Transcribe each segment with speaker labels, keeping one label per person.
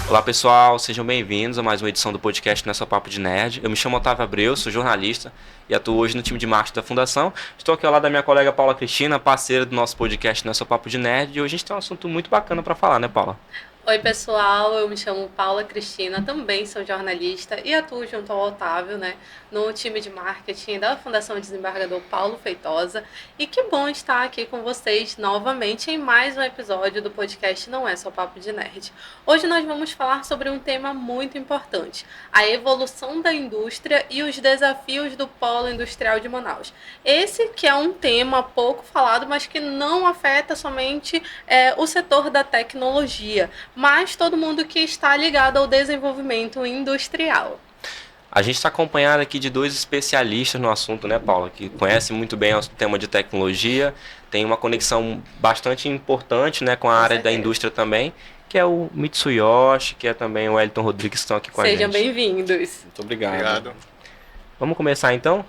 Speaker 1: Olá pessoal, sejam bem-vindos a mais uma edição do podcast Não é Só Papo de Nerd. Eu me chamo Otávio Abreu, sou jornalista e atuo hoje no time de marketing da Fundação. Estou aqui ao lado da minha colega Paula Cristina, parceira do nosso podcast Não é Só Papo de Nerd, e hoje a gente tem um assunto muito bacana para falar, né, Paula?
Speaker 2: Oi pessoal, eu me chamo Paula Cristina, também sou jornalista e atuo junto ao Otávio, no time de marketing da Fundação Desembargador Paulo Feitosa. E que bom estar aqui com vocês novamente em mais um episódio do podcast Não é Só Papo de Nerd. Hoje nós vamos falar sobre um tema muito importante, a evolução da indústria e os desafios do polo industrial de Manaus. Esse que é um tema pouco falado, mas que não afeta somente o setor da tecnologia, mas todo mundo que está ligado ao desenvolvimento industrial.
Speaker 1: A gente está acompanhado aqui de dois especialistas no assunto, né, Paula? Que conhecem muito bem o tema de tecnologia, tem uma conexão bastante importante, né, com a área da indústria também, que é o Mitsuyoshi, que é também o Wellington Rodrigues, que estão aqui com a gente.
Speaker 2: Sejam bem-vindos.
Speaker 1: Muito obrigado. Vamos começar então?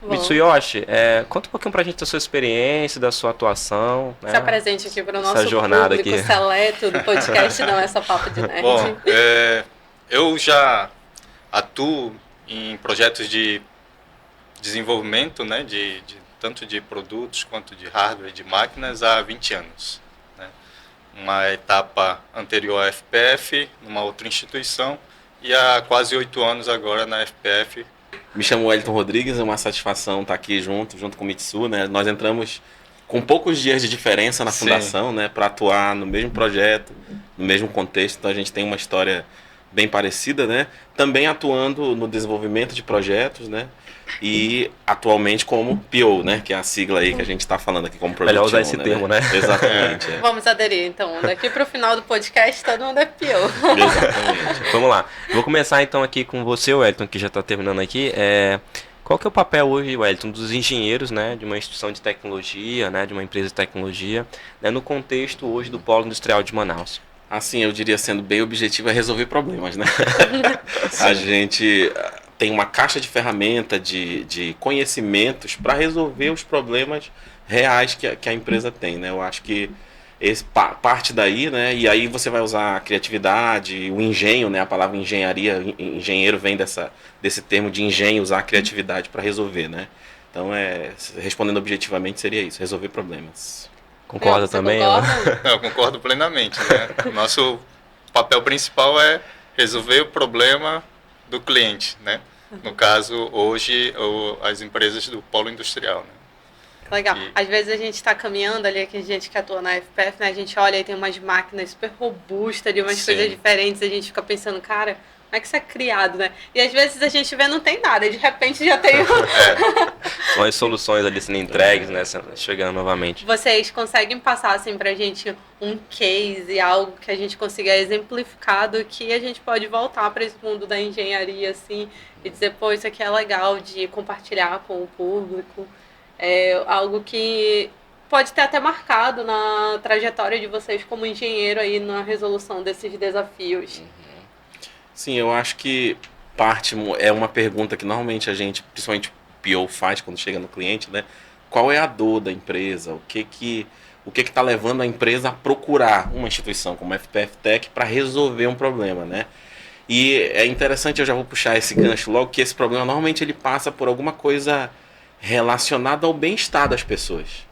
Speaker 1: Mitsuyoshi, conta um pouquinho pra gente da sua experiência, da sua atuação.
Speaker 2: Se apresente aqui para o nosso público seleto do podcast Não é Só Papo de Nerd.
Speaker 3: Bom, eu já atuo em projetos de desenvolvimento, né, tanto de produtos quanto de hardware, de máquinas, há 20 anos. Né? Uma etapa anterior à FPF, numa outra instituição, e há quase 8 anos agora na FPF.
Speaker 4: Me chamo Wellington Rodrigues, é uma satisfação estar aqui junto com o Mitsu, né? Nós entramos com poucos dias de diferença na fundação, né, para atuar no mesmo projeto, no mesmo contexto, então a gente tem uma história bem parecida, né? Também atuando no desenvolvimento de projetos, né? E atualmente como PO, né? Que é a sigla aí que a gente está falando aqui como Product
Speaker 1: Melhor usar esse termo, né?
Speaker 4: Exatamente.
Speaker 2: Vamos aderir, então. Daqui para o final do podcast, todo mundo é PO.
Speaker 4: Exatamente.
Speaker 1: Vamos lá. Vou começar então aqui com você, Wellington, que já está terminando aqui. Qual que é o papel hoje, Wellington, dos engenheiros, né, de uma instituição de tecnologia, né, de uma empresa de tecnologia, né, no contexto hoje do polo industrial de Manaus?
Speaker 4: Assim, eu diria, sendo bem objetivo, é resolver problemas, né? A gente tem uma caixa de ferramenta, de conhecimentos para resolver os problemas reais que a empresa tem, né? Eu acho que parte daí, né? E aí você vai usar a criatividade, o engenho, né? A palavra engenharia, engenheiro vem desse termo de engenho, usar a criatividade para resolver, né? Então, respondendo objetivamente, seria isso, resolver problemas.
Speaker 1: Concorda também?
Speaker 2: Concorda?
Speaker 3: Eu concordo plenamente. Né? Nosso papel principal é resolver o problema do cliente, né? No caso, hoje, as empresas do polo industrial. Né?
Speaker 2: Legal. Às vezes a gente está caminhando ali, que a gente que atua na FPF, né? A gente olha e tem umas máquinas super robustas, de umas coisas diferentes, a gente fica pensando, cara, como é que isso é criado, né? E às vezes a gente vê não tem nada, e de repente já tem...
Speaker 1: São as soluções ali sendo entregues, né? Chegando novamente.
Speaker 2: Vocês conseguem passar, assim, pra gente um case, algo que a gente consiga exemplificar do que a gente pode voltar para esse mundo da engenharia, assim, e dizer, pô, isso aqui é legal de compartilhar com o público. É algo que pode ter até marcado na trajetória de vocês como engenheiro aí na resolução desses desafios.
Speaker 4: Sim, eu acho que é uma pergunta que normalmente a gente, principalmente o PO, faz quando chega no cliente, né? Qual é a dor da empresa? O que está levando a empresa a procurar uma instituição como a FPF Tech para resolver um problema, né? E é interessante, eu já vou puxar esse gancho logo, que esse problema normalmente ele passa por alguma coisa relacionado ao bem-estar das pessoas,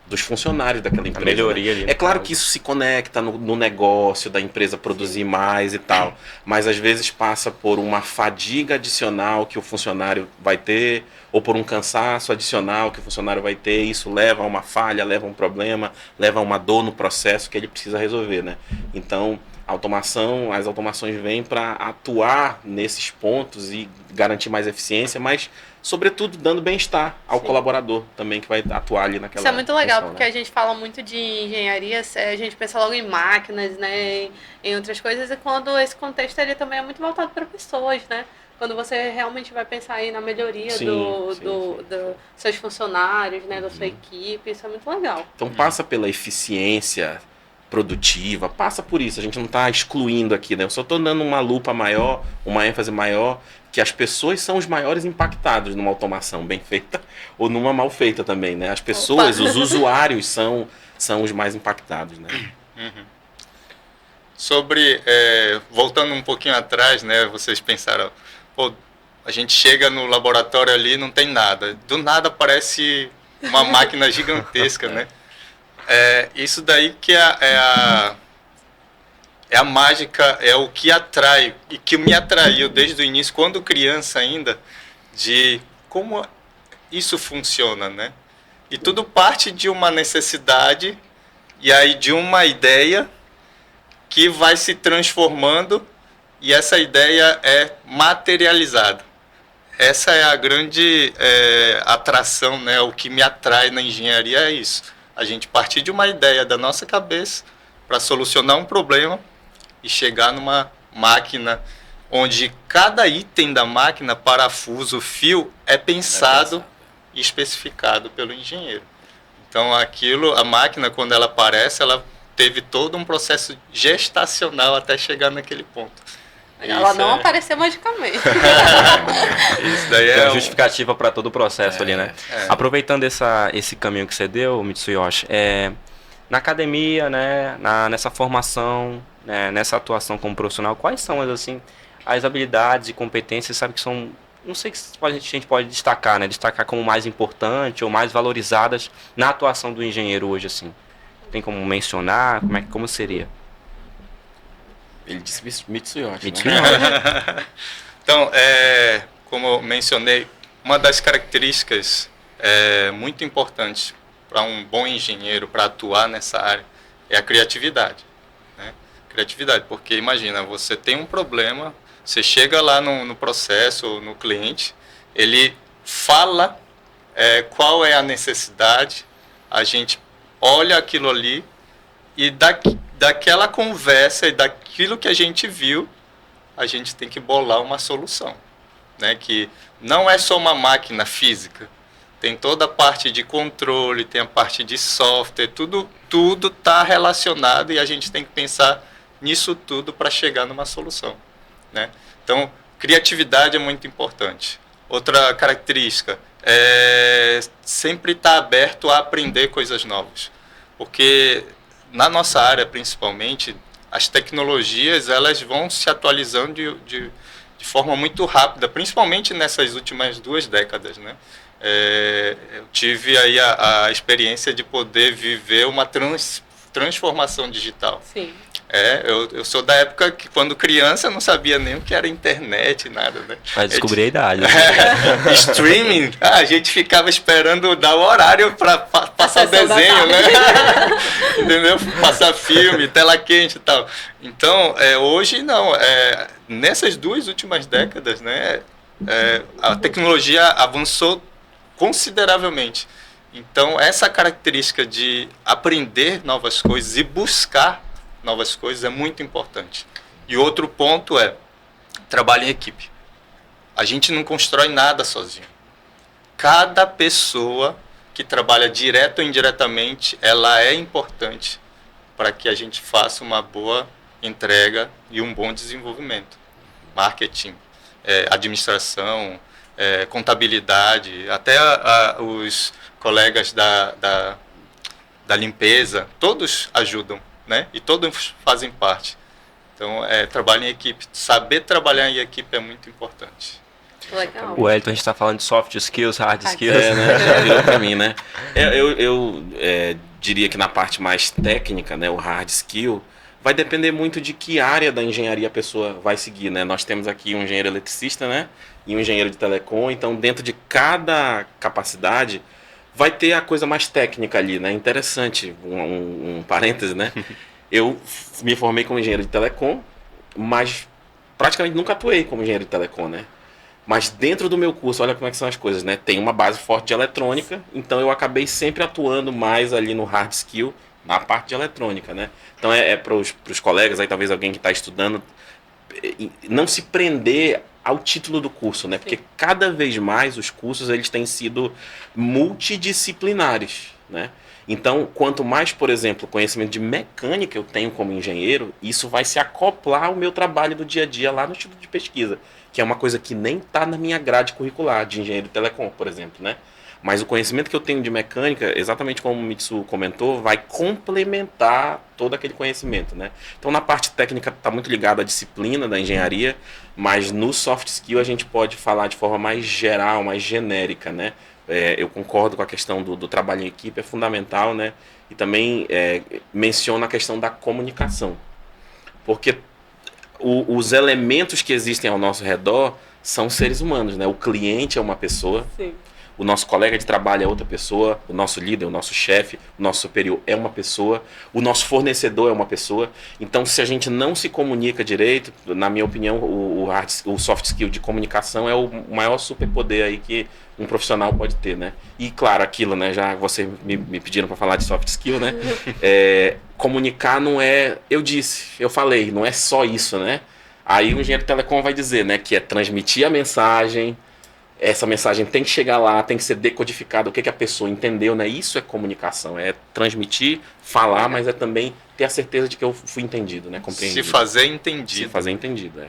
Speaker 4: dos funcionários daquela empresa. A
Speaker 1: melhoria ali.
Speaker 4: É claro que isso se conecta no negócio da empresa produzir mais e tal, mas às vezes passa por uma fadiga adicional que o funcionário vai ter, ou por um cansaço adicional que o funcionário vai ter, e isso leva a uma falha, leva a um problema, leva a uma dor no processo que ele precisa resolver, né? Então, as automações vêm para atuar nesses pontos e garantir mais eficiência, mas sobretudo dando bem-estar ao colaborador também que vai atuar ali naquela.
Speaker 2: Isso é muito legal,
Speaker 4: função,
Speaker 2: porque
Speaker 4: né?
Speaker 2: a gente fala muito de engenharia, a gente pensa logo em máquinas, né, em outras coisas, e quando esse contexto ele também é muito voltado para pessoas, né? Quando você realmente vai pensar aí na melhoria dos seus funcionários, né, da sua equipe, isso é muito legal.
Speaker 4: Então passa pela eficiência produtiva, passa por isso, a gente não está excluindo aqui, né? Eu só estou dando uma lupa maior, uma ênfase maior, que as pessoas são os maiores impactados numa automação bem feita ou numa mal feita também, né? As pessoas, os usuários são os mais impactados, né?
Speaker 3: sobre, voltando um pouquinho atrás, né, vocês pensaram, pô, a gente chega no laboratório ali, não tem nada. Do nada aparece uma máquina gigantesca, né? Isso daí que é a mágica, é o que atrai, e que me atraiu desde o início, quando criança ainda, de como isso funciona, né? E tudo parte de uma necessidade, e aí de uma ideia que vai se transformando, e essa ideia é materializada. Essa é a grande atração, né? O que me atrai na engenharia é isso. A gente partir de uma ideia da nossa cabeça para solucionar um problema e chegar numa máquina onde cada item da máquina, parafuso, fio, é pensado e especificado pelo engenheiro. Então, a máquina, quando ela aparece, ela teve todo um processo gestacional até chegar naquele ponto.
Speaker 2: Ela não apareceu magicamente.
Speaker 3: Isso daí
Speaker 1: é uma justificativa para todo o processo ali, né?
Speaker 3: É.
Speaker 1: Aproveitando esse caminho que você deu, Mitsuyoshi, na academia, né, nessa formação, né, nessa atuação como profissional, quais são as habilidades e competências, sabe, que são, não sei, que a gente pode destacar, né? Destacar como mais importante ou mais valorizadas na atuação do engenheiro hoje, assim. Tem como mencionar? Como seria?
Speaker 4: Ele disse Mitsuyoshi.
Speaker 1: Né?
Speaker 3: Então, como eu mencionei, uma das características muito importantes para um bom engenheiro, para atuar nessa área, é a criatividade. Né? Criatividade, porque imagina, você tem um problema, você chega lá no processo, no cliente, ele fala qual é a necessidade, a gente olha aquilo ali e daquela conversa e daquilo que a gente viu, a gente tem que bolar uma solução, né? Que não é só uma máquina física, tem toda a parte de controle, tem a parte de software, tudo está relacionado e a gente tem que pensar nisso tudo para chegar numa solução, né? Então, criatividade é muito importante. Outra característica é sempre estar aberto a aprender coisas novas, porque na nossa área, principalmente, as tecnologias elas vão se atualizando de forma muito rápida, principalmente nessas últimas 2 décadas, né? Eu tive aí a experiência de poder viver uma transformação digital.
Speaker 2: Sim.
Speaker 3: Eu sou da época que, quando criança, eu não sabia nem o que era internet, nada, né?
Speaker 1: Vai descobrir a idade.
Speaker 3: Streaming, a gente ficava esperando dar o horário para passar desenho, né? Entendeu? Passar filme, tela quente e tal. Então, hoje não. Nessas 2 últimas décadas, né, a tecnologia avançou consideravelmente. Então, essa característica de aprender novas coisas e buscar novas coisas é muito importante. E outro ponto é trabalho em equipe. A gente não constrói nada sozinho. Cada pessoa que trabalha direto ou indiretamente, ela é importante para que a gente faça uma boa entrega e um bom desenvolvimento. Marketing, administração, contabilidade, até os colegas da limpeza, todos ajudam, né? E todos fazem parte. Então, trabalho em equipe. Saber trabalhar em equipe é muito importante.
Speaker 2: Legal.
Speaker 1: O Elton, a gente está falando de soft skills, hard skills.
Speaker 4: Né? Já virou para mim, né? Eu diria que na parte mais técnica, né, o hard skill, vai depender muito de que área da engenharia a pessoa vai seguir, né? Nós temos aqui um engenheiro eletricista, né? E um engenheiro de telecom. Então, dentro de cada capacidade, vai ter a coisa mais técnica ali, né? Interessante, um parêntese, né? Eu me formei como engenheiro de telecom, mas praticamente nunca atuei como engenheiro de telecom, né? Mas dentro do meu curso, olha como é que são as coisas, né? Tem uma base forte de eletrônica, então eu acabei sempre atuando mais ali no hard skill, na parte de eletrônica, né? Então para os colegas, aí talvez alguém que está estudando, não se prender ao título do curso, né? Porque cada vez mais os cursos eles têm sido multidisciplinares, né? Então, quanto mais, por exemplo, conhecimento de mecânica eu tenho como engenheiro, isso vai se acoplar ao meu trabalho do dia a dia lá no Instituto de Pesquisa, que é uma coisa que nem está na minha grade curricular de engenheiro de telecom, por exemplo, né? Mas o conhecimento que eu tenho de mecânica, exatamente como o Mitsu comentou, vai complementar todo aquele conhecimento, né? Então, na parte técnica está muito ligado à disciplina da engenharia, mas no soft skill a gente pode falar de forma mais geral, mais genérica, né? Eu concordo com a questão do trabalho em equipe, é fundamental, né? E também menciono a questão da comunicação, porque os elementos que existem ao nosso redor são seres humanos, né? O cliente é uma pessoa.
Speaker 2: Sim.
Speaker 4: O nosso colega de trabalho é outra pessoa, o nosso líder, o nosso chefe, o nosso superior é uma pessoa, o nosso fornecedor é uma pessoa. Então, se a gente não se comunica direito, na minha opinião, o soft skill de comunicação é o maior superpoder aí que um profissional pode ter, né? E, claro, aquilo, né? Já você me pediram para falar de soft skill, né? Comunicar não é... Eu falei, não é só isso, né? Aí o engenheiro de telecom vai dizer, né? Que é transmitir a mensagem... Essa mensagem tem que chegar lá, tem que ser decodificada, o que a pessoa entendeu, né? Isso é comunicação, é transmitir, falar, mas é também ter a certeza de que eu fui entendido, né? Compreendido.
Speaker 3: Se fazer entendido.
Speaker 4: Se fazer entendido,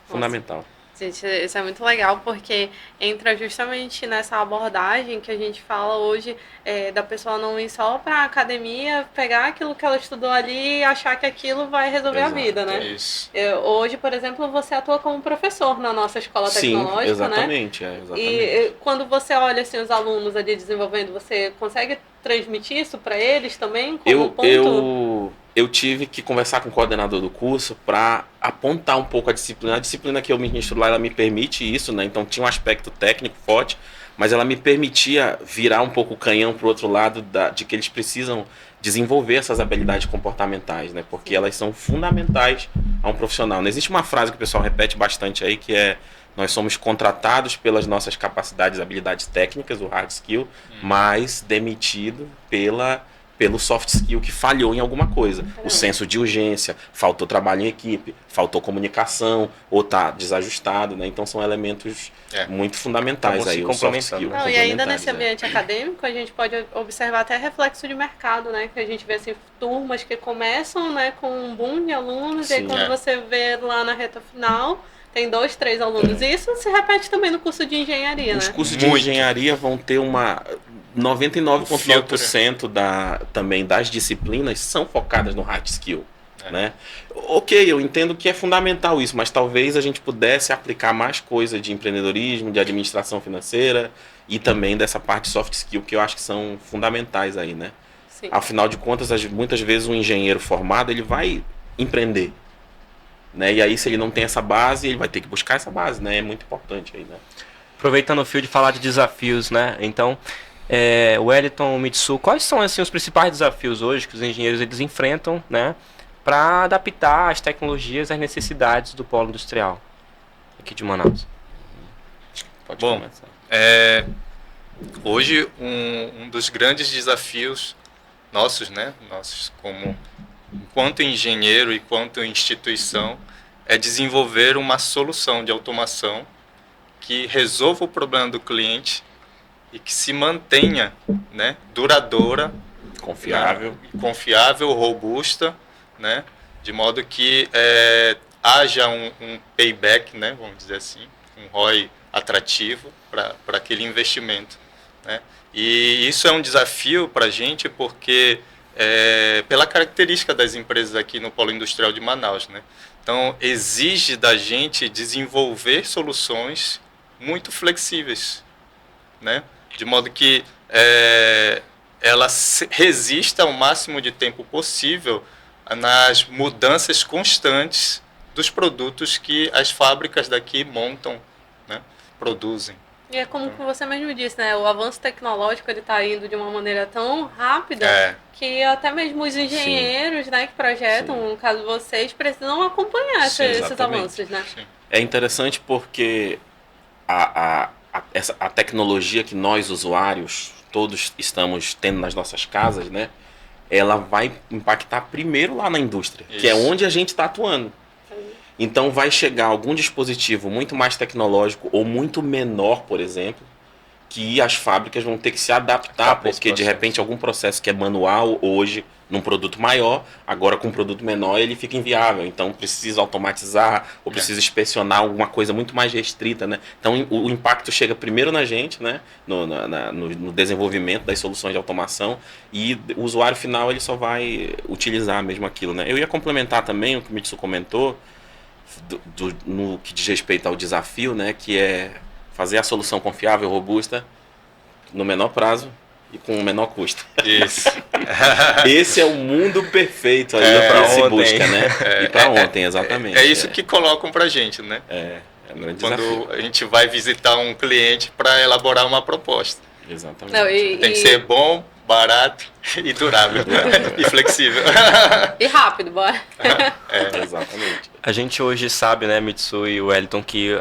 Speaker 4: fundamental.
Speaker 2: Gente, isso é muito legal porque entra justamente nessa abordagem que a gente fala hoje da pessoa não ir só para a academia, pegar aquilo que ela estudou ali e achar que aquilo vai resolver a vida, né?
Speaker 3: Isso.
Speaker 2: Hoje, por exemplo, você atua como professor na nossa escola tecnológica,
Speaker 4: exatamente,
Speaker 2: né?
Speaker 4: Exatamente.
Speaker 2: E quando você olha assim, os alunos ali desenvolvendo, você consegue transmitir isso para eles também como ponto?
Speaker 4: Eu tive que conversar com o coordenador do curso para apontar um pouco a disciplina. A disciplina que eu ministro lá, ela me permite isso, né? Então tinha um aspecto técnico forte, mas ela me permitia virar um pouco o canhão para o outro lado de que eles precisam desenvolver essas habilidades comportamentais, né? Porque elas são fundamentais a um profissional. Não existe uma frase que o pessoal repete bastante aí, que é: nós somos contratados pelas nossas capacidades e habilidades técnicas, o hard skill, mas demitido pelo soft skill que falhou em alguma coisa. O senso de urgência, faltou trabalho em equipe, faltou comunicação, ou está desajustado, né? Então são elementos muito fundamentais aí, o soft skill.
Speaker 2: Não, e ainda nesse ambiente acadêmico, a gente pode observar até reflexo de mercado, né? Que a gente vê assim, turmas que começam, né, com um boom de alunos,
Speaker 4: Sim,
Speaker 2: e aí quando você vê lá na reta final, tem 2, 3 alunos. E isso se repete também no curso de engenharia,
Speaker 4: Os
Speaker 2: né?
Speaker 4: cursos de engenharia vão ter uma... 99,9% também das disciplinas são focadas no hard skill, né? Ok, eu entendo que é fundamental isso, mas talvez a gente pudesse aplicar mais coisa de empreendedorismo, de administração financeira e também dessa parte soft skill que eu acho que são fundamentais aí, né?
Speaker 2: Sim.
Speaker 4: Afinal de contas, muitas vezes um engenheiro formado, ele vai empreender, né? E aí se ele não tem essa base, ele vai ter que buscar essa base, né? É muito importante aí, né?
Speaker 1: Aproveitando o fio de falar de desafios, né? Então, Wellington, Mitsu, quais são assim, os principais desafios hoje que os engenheiros eles enfrentam, né, para adaptar as tecnologias às necessidades do polo industrial aqui de Manaus?
Speaker 3: Pode começar. Hoje um dos grandes desafios nossos, né, como enquanto engenheiro e enquanto instituição, é desenvolver uma solução de automação que resolva o problema do cliente e que se mantenha, né, duradoura, confiável, robusta, né, de modo que haja um payback, né, vamos dizer assim, um ROI atrativo para aquele investimento, né? E isso é um desafio para a gente porque pela característica das empresas aqui no Polo Industrial de Manaus, né? Então exige da gente desenvolver soluções muito flexíveis, né? De modo que ela resista ao máximo de tempo possível nas mudanças constantes dos produtos que as fábricas daqui montam, né, produzem.
Speaker 2: E é como você mesmo disse, né? O avanço tecnológico ele está indo de uma maneira tão rápida que até mesmo os engenheiros, né, que projetam, no caso vocês, precisam acompanhar esses avanços, né?
Speaker 3: Sim.
Speaker 4: É interessante porque a tecnologia que nós, usuários, todos estamos tendo nas nossas casas, né? Ela vai impactar primeiro lá na indústria, que é onde a gente está atuando. Então vai chegar algum dispositivo muito mais tecnológico ou muito menor, por exemplo, que as fábricas vão ter que se adaptar, porque de repente algum processo que é manual hoje num produto maior, agora com um produto menor ele fica inviável, então precisa automatizar ou precisa inspecionar alguma coisa muito mais restrita, né? Então o impacto chega primeiro na gente, né? No desenvolvimento das soluções de automação, e o usuário final ele só vai utilizar mesmo aquilo, né? Eu ia complementar também o que o Mitsu comentou no que diz respeito ao desafio, né? Que é fazer a solução confiável, robusta, no menor prazo e com o menor custo.
Speaker 3: Isso.
Speaker 4: Esse é o mundo perfeito aí
Speaker 1: pra
Speaker 4: que se
Speaker 1: ontem.
Speaker 4: busca, né? E para ontem, exatamente.
Speaker 3: É isso que colocam pra gente, né?
Speaker 4: É um grande
Speaker 3: Quando
Speaker 4: desafio.
Speaker 3: a gente vai visitar um cliente para elaborar uma proposta.
Speaker 4: Exatamente.
Speaker 2: Não,
Speaker 3: Tem que ser bom, barato e durável. E flexível.
Speaker 2: E rápido, bora.
Speaker 4: Exatamente.
Speaker 1: A gente hoje sabe, né, Mitsu e Wellington, que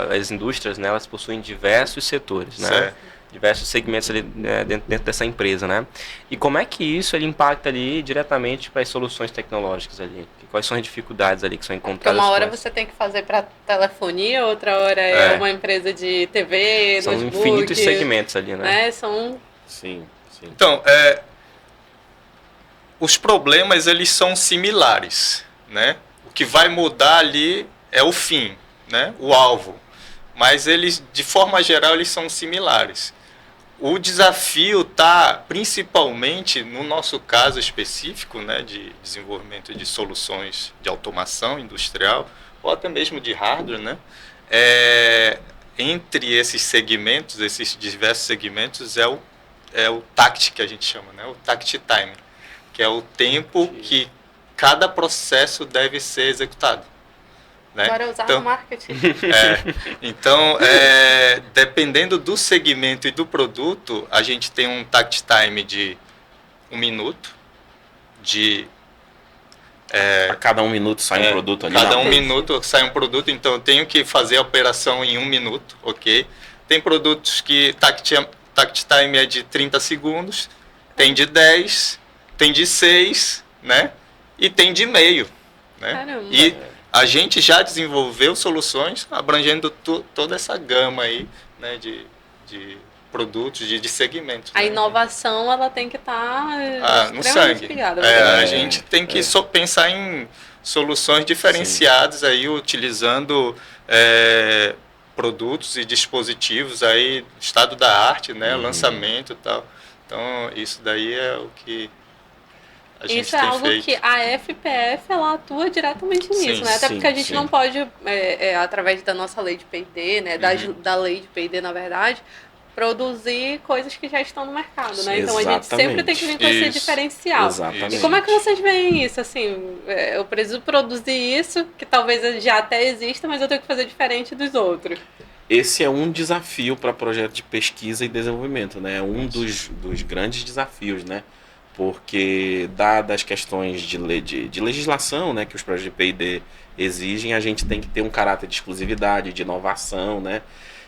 Speaker 1: as indústrias, né, elas possuem diversos setores, né?
Speaker 3: Certo.
Speaker 1: Diversos segmentos ali, né, dentro dessa empresa, né? E como é que isso ele impacta ali diretamente para as soluções tecnológicas ali? Quais são as dificuldades ali que são
Speaker 2: Porque
Speaker 1: encontradas?
Speaker 2: uma hora
Speaker 1: com
Speaker 2: você tem que fazer para telefonia, outra hora é uma empresa de TV,
Speaker 1: São
Speaker 2: notebook,
Speaker 1: infinitos segmentos ali, né?
Speaker 2: né? São
Speaker 4: Sim, sim.
Speaker 3: Então, os problemas eles são similares, né? O que vai mudar ali é o fim, né? O alvo. Mas eles, de forma geral, eles são similares. O desafio está principalmente, no nosso caso específico, né, de desenvolvimento de soluções de automação industrial, ou até mesmo de hardware, né? Entre esses segmentos, esses diversos segmentos, é o TACT que a gente chama, né? O TACT time, que é o tempo que cada processo deve ser executado. Né?
Speaker 2: Agora usar
Speaker 3: Então,
Speaker 2: no marketing.
Speaker 3: Então, dependendo do segmento e do produto, a gente tem um tact time de 1 minuto,
Speaker 4: A cada 1 minuto sai um produto ali.
Speaker 3: cada
Speaker 4: na
Speaker 3: 1
Speaker 4: mesa.
Speaker 3: minuto sai um produto, então eu tenho que fazer a operação em 1 minuto, ok? Tem produtos que tact time é de 30 segundos, tem de 10, tem de 6, né? E tem de meio, né?
Speaker 2: Caramba.
Speaker 3: E a gente já desenvolveu soluções abrangendo toda essa gama aí, né, de produtos, de segmentos.
Speaker 2: A
Speaker 3: né?
Speaker 2: inovação, ela tem que estar
Speaker 3: No
Speaker 2: extremamente
Speaker 3: sangue.
Speaker 2: ligada.
Speaker 3: A gente tem que só pensar em soluções diferenciadas aí, utilizando produtos e dispositivos aí, estado da arte, né, lançamento e tal. Então, isso daí é o que a gente
Speaker 2: Isso é
Speaker 3: tem
Speaker 2: algo
Speaker 3: feito.
Speaker 2: que a FPF ela atua diretamente nisso,
Speaker 3: Sim,
Speaker 2: né? Até
Speaker 4: sim,
Speaker 2: porque a gente
Speaker 4: sim.
Speaker 2: não pode, através da nossa lei de P&D, né? Da lei de P&D, na verdade, produzir coisas que já estão no mercado, né? Então a gente sempre tem que vir com esse
Speaker 3: Isso.
Speaker 2: diferencial.
Speaker 4: Exatamente.
Speaker 2: E como é que vocês veem isso? Assim, eu preciso produzir isso, que talvez já até exista, mas eu tenho que fazer diferente dos outros.
Speaker 4: Esse é um desafio para projeto de pesquisa e desenvolvimento, né? É um dos grandes desafios, né? Porque, dadas as questões de legislação, né, que os projetos de P&D exigem, a gente tem que ter um caráter de exclusividade, de inovação, né?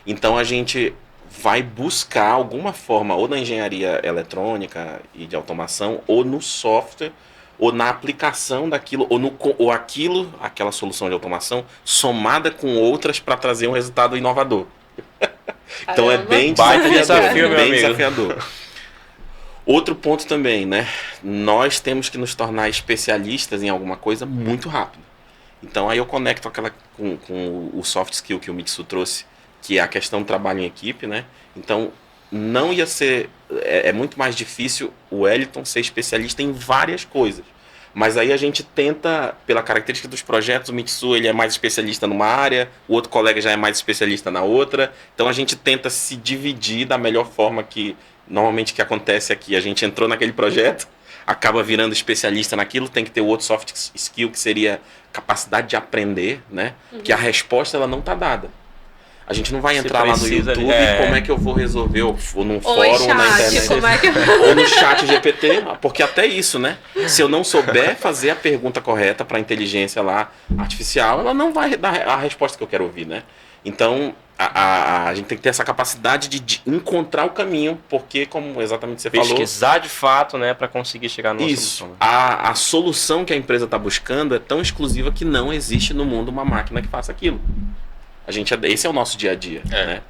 Speaker 4: Então a gente vai buscar alguma forma, ou na engenharia eletrônica e de automação, ou no software, ou na aplicação daquilo, ou aquela solução de automação, somada com outras para trazer um resultado inovador. Então é bem
Speaker 1: Baita
Speaker 4: desafiador,
Speaker 1: desafio, meu
Speaker 4: bem
Speaker 1: amigo.
Speaker 4: desafiador. Outro ponto também, né? Nós temos que nos tornar especialistas em alguma coisa muito rápido. Então aí eu conecto com o soft skill que o Mitsu trouxe, que é a questão do trabalho em equipe, né? Então não ia ser... É muito mais difícil o Wellington ser especialista em várias coisas. Mas aí a gente tenta, pela característica dos projetos, o Mitsu ele é mais especialista numa área, o outro colega já é mais especialista na outra. Então a gente tenta se dividir da melhor forma que normalmente que acontece aqui. A gente entrou naquele projeto, acaba virando especialista naquilo, tem que ter o outro soft skill que seria capacidade de aprender, né? Que a resposta ela não está dada. A gente não vai entrar lá no
Speaker 1: precisa,
Speaker 4: YouTube como é que eu vou resolver, ou num fórum, na internet,
Speaker 2: como é que...
Speaker 4: ou no chat GPT, porque até isso, né? Se eu não souber fazer a pergunta correta para a inteligência lá artificial, ela não vai dar a resposta que eu quero ouvir, né? Então, a gente tem que ter essa capacidade de encontrar o caminho, porque, como exatamente você falou...
Speaker 1: Pesquisar de fato, né, para conseguir chegar numa
Speaker 4: Isso.
Speaker 1: solução.
Speaker 4: A solução que a empresa está buscando é tão exclusiva que não existe no mundo uma máquina que faça aquilo. Esse é o nosso dia a dia, né?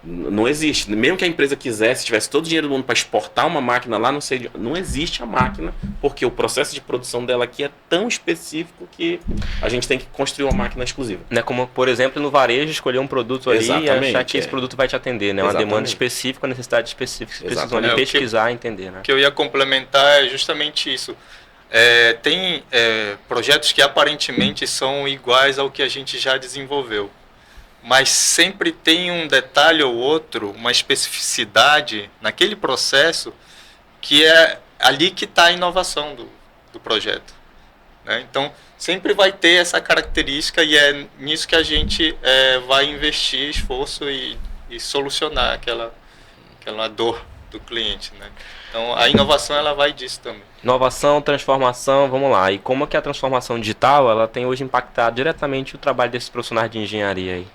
Speaker 4: Não existe. Mesmo que a empresa quisesse, tivesse todo o dinheiro do mundo para exportar uma máquina lá, não existe a máquina, porque o processo de produção dela aqui é tão específico que a gente tem que construir uma máquina exclusiva.
Speaker 1: Né, como, por exemplo, no varejo, escolher um produto ali e achar que esse produto vai te atender, né? Uma demanda específica, uma necessidade específica. Vocês precisam ali pesquisar e entender, né?
Speaker 3: O que eu ia complementar é justamente isso. Tem projetos que aparentemente são iguais ao que a gente já desenvolveu, mas sempre tem um detalhe ou outro, uma especificidade naquele processo que é ali que está a inovação do projeto, né? Então, sempre vai ter essa característica e é nisso que a gente vai investir esforço e solucionar aquela dor do cliente, né? Então, a inovação ela vai disso também.
Speaker 1: Inovação, transformação, vamos lá. E como é que a transformação digital ela tem hoje impactado diretamente o trabalho desses profissionais de engenharia aí?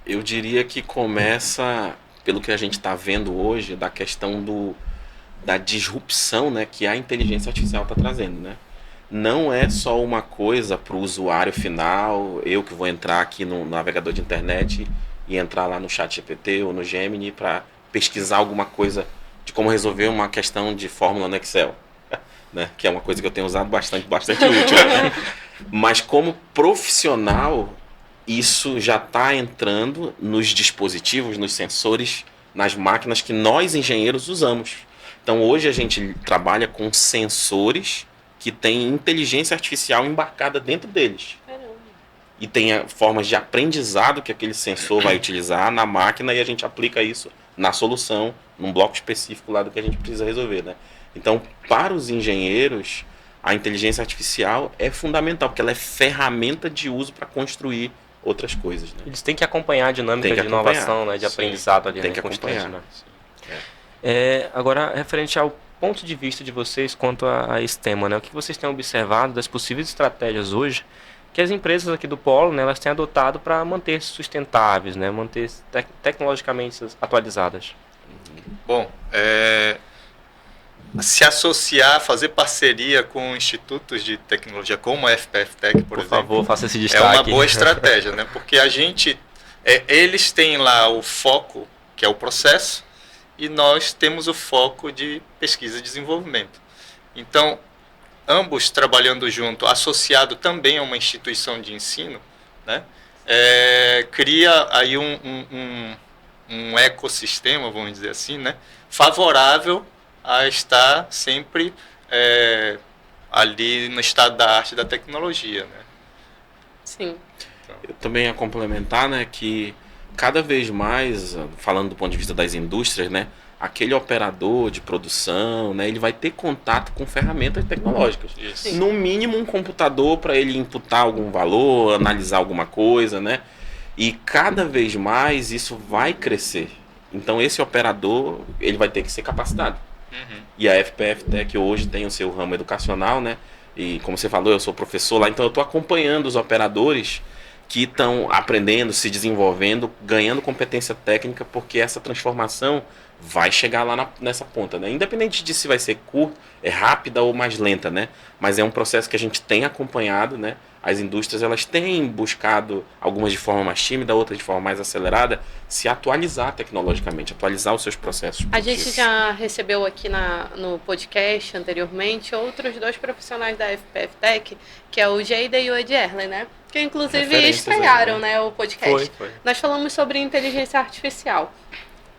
Speaker 4: Eu diria que começa, pelo que a gente está vendo hoje, da questão da disrupção, né, que a inteligência artificial está trazendo, né? Não é só uma coisa para o usuário final, eu que vou entrar aqui no navegador de internet e entrar lá no ChatGPT ou no Gemini para pesquisar alguma coisa de como resolver uma questão de fórmula no Excel, né? Que é uma coisa que eu tenho usado bastante útil, né? Mas como profissional, isso já está entrando nos dispositivos, nos sensores, nas máquinas que nós engenheiros usamos. Então hoje a gente trabalha com sensores que têm inteligência artificial embarcada dentro deles. E tem formas de aprendizado que aquele sensor vai utilizar na máquina e a gente aplica isso na solução, num bloco específico lá do que a gente precisa resolver, né? Então, para os engenheiros, a inteligência artificial é fundamental, porque ela é ferramenta de uso para construir outras coisas, né?
Speaker 1: Eles têm que acompanhar a dinâmica de inovação, né, de aprendizado ali,
Speaker 4: tem
Speaker 1: né,
Speaker 4: que
Speaker 1: constante,
Speaker 4: acompanhar.
Speaker 1: né? Agora, referente ao ponto de vista de vocês quanto a esse tema, né, o que vocês têm observado das possíveis estratégias hoje que as empresas aqui do Polo, né, elas têm adotado para manter-se sustentáveis, né, manter-se tecnologicamente atualizadas?
Speaker 3: Bom, se associar, fazer parceria com institutos de tecnologia como a FPF Tech, por exemplo.
Speaker 1: Por favor, faça esse destaque.
Speaker 3: É uma boa estratégia, né? Porque a gente, eles têm lá o foco, que é o processo, e nós temos o foco de pesquisa e desenvolvimento. Então, ambos trabalhando junto, associado também a uma instituição de ensino, né? Cria aí um ecossistema, vamos dizer assim, né? Favorável a estar sempre ali no estado da arte e da tecnologia, né?
Speaker 2: Sim.
Speaker 4: Eu também ia complementar, né, que cada vez mais, falando do ponto de vista das indústrias, né, aquele operador de produção, né, ele vai ter contato com ferramentas tecnológicas.
Speaker 3: Isso.
Speaker 4: No mínimo um computador para ele imputar algum valor, analisar alguma coisa, né? E cada vez mais isso vai crescer. Então esse operador, ele vai ter que ser capacitado.
Speaker 3: Uhum.
Speaker 4: E a FPF Tech hoje tem o seu ramo educacional, né? E como você falou, eu sou professor lá, então eu estou acompanhando os operadores que estão aprendendo, se desenvolvendo, ganhando competência técnica, porque essa transformação vai chegar lá nessa ponta, né? Independente de se vai ser curta, rápida ou mais lenta, né? Mas é um processo que a gente tem acompanhado, né? As indústrias, elas têm buscado, algumas de forma mais tímida, outras de forma mais acelerada, se atualizar tecnologicamente, atualizar os seus processos.
Speaker 2: A gente já recebeu aqui no podcast anteriormente outros dois profissionais da FPF Tech, que é o Geida e o Edierle, né? Que inclusive estrearam, né, o podcast.
Speaker 1: Foi.
Speaker 2: Nós falamos sobre inteligência artificial.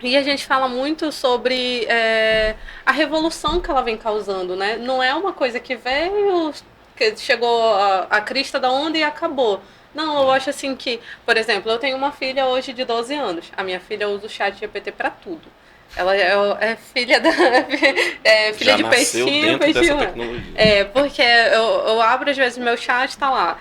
Speaker 2: E a gente fala muito sobre a revolução que ela vem causando, né? Não é uma coisa que veio, que chegou a crista da onda e acabou. Não, eu acho assim que, por exemplo, eu tenho uma filha hoje de 12 anos. A minha filha usa o ChatGPT para tudo. Ela é filha filha de peixinho,
Speaker 4: dentro dessa tecnologia.
Speaker 2: Porque eu abro às vezes meu chat, tá lá.